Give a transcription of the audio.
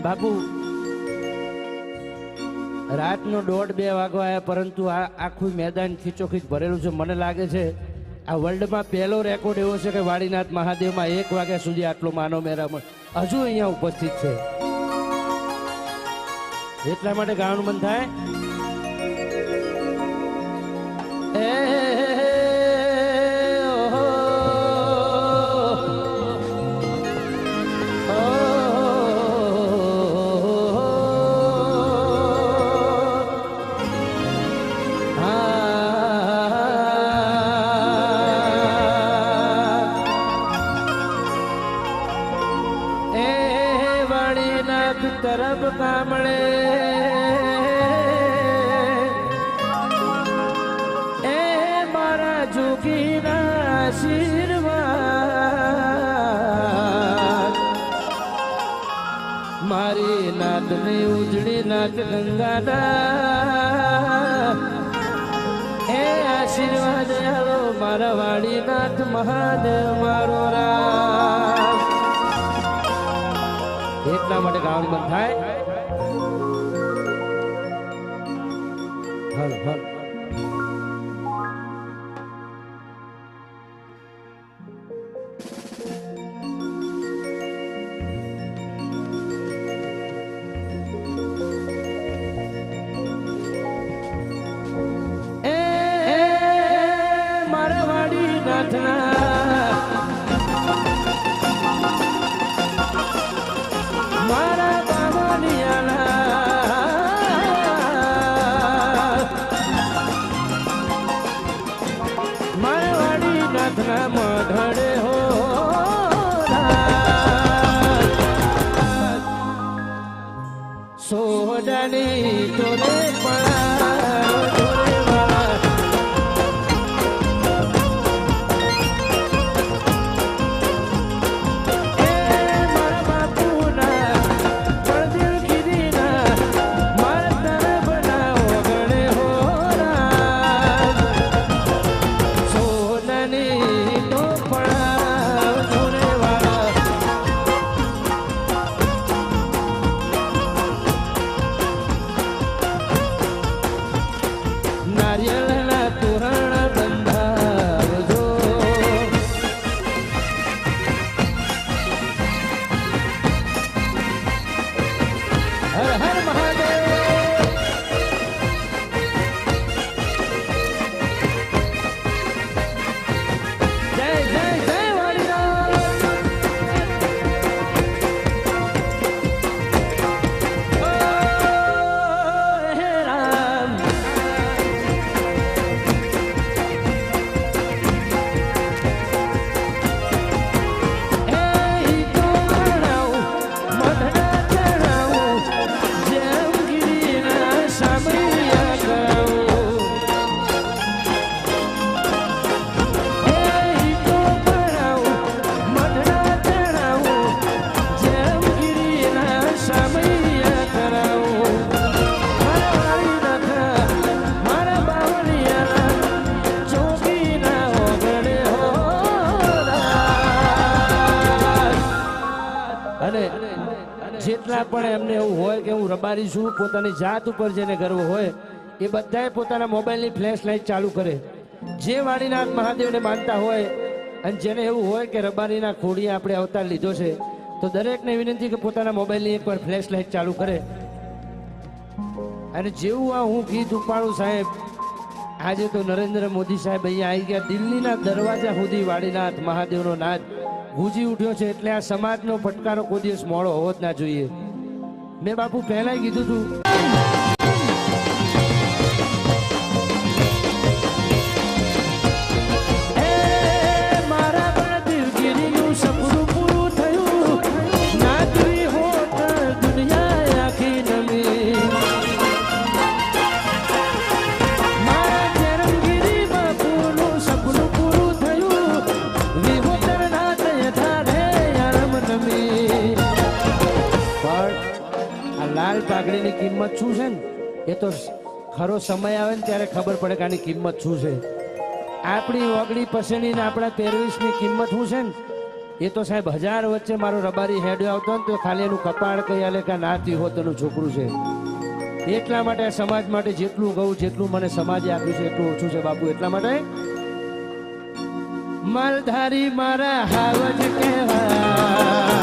બાપુ રાતનો 1:30-2 વાગવા આવ્યા, પરંતુ આ આખું મેદાન ખીચોખીચ ભરેલું છે. મને લાગે છે આ વર્લ્ડમાં પહેલો રેકોર્ડ એવો છે કે વાડીનાથ મહાદેવમાં 1 વાગ્યા સુધી આટલો માનવ મેરામણ હજુ અહીંયા ઉપસ્થિત છે. એટલા માટે ગાવાનું મન થાય. તરફ કામળે એ મારા જોગીના આશીર્વાદ મારી નાતને ઉજળી નાત ગંગાના એ આશીર્વાદ આલો મારા વાડીનાથ મહાદેવ મારો રામ. એટલા માટે ગાવાનું મન થાય. હલ હલ એ મારા વાડીનાથના મઢડે હો સોડાની તોરે જેટલા પણ એમને એવું હોય કે હું રબારી છું, પોતાની જાત ઉપર જેને ગર્વ હોય એ બધાએ પોતાના મોબાઈલની ફ્લેશ લાઇટ ચાલુ કરે. જે વાડીનાથ મહાદેવને માનતા હોય અને જેને એવું હોય કે રબારીના ખોડીએ આપણે અવતાર લીધો છે, તો દરેકને વિનંતી કે પોતાના મોબાઈલની એકવાર ફ્લેશ લાઇટ ચાલુ કરે. અને જેવું આ હું ગીત ઉપાડું સાહેબ, આજે તો નરેન્દ્ર મોદી સાહેબ અહીંયા આવી ગયા. દિલ્હીના દરવાજા સુધી વાડીનાથ મહાદેવનો નાદ ગુંજી ઉઠ્યો છે. એટલે આ સમાજનો ફટકારો કોઈ દિવસ મોડો હોવો જ ના જોઈએ. મેં બાપુ પહેલા કીધું હતું પાઘડીની કિંમત શું છે ને, એ તો ખરો સમય આવે ને ત્યારે ખબર પડે કે આની કિંમત શું છે. આપણી ઓગળી પસંદની ને આપણા પહેરવેશની કિંમત શું છે ને, એ તો સાહેબ 1000 વચ્ચે મારો રબારી હેડ્યો આવતો ને તો ખાલી એનું કપાળ કહી આલે કે નાતી હોતનું છોકરું છે. એટલા માટે સમાજ માટે જેટલું કહું જેટલું મને સમાજે આપ્યું છે એટલું ઓછું છે બાપુ. એટલા માટે માલધારી મારા હાવજ કહેવાય.